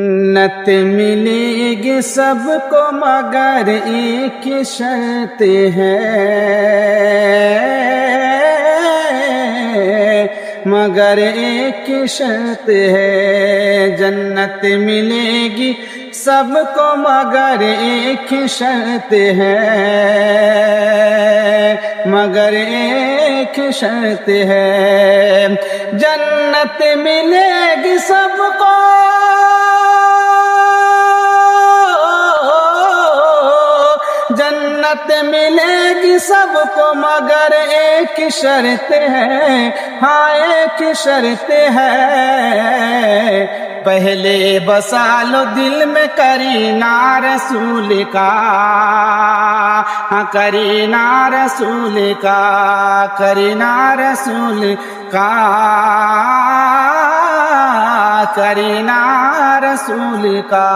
जन्नत मिलेगी सबको मगर एक शर्त है, मगर एक शर्त है। जन्नत मिलेगी सबको मगर एक शर्त है, मगर एक शर्त है। जन्नत मिलेगी सबको जन्नत मिलेगी सबको मगर एक शर्त है, हाँ एक शर्त है। पहले बसा लो दिल में करीना रसूल का, हाँ करीना रसूल का, करीना रसूल का, करीना रसूल का।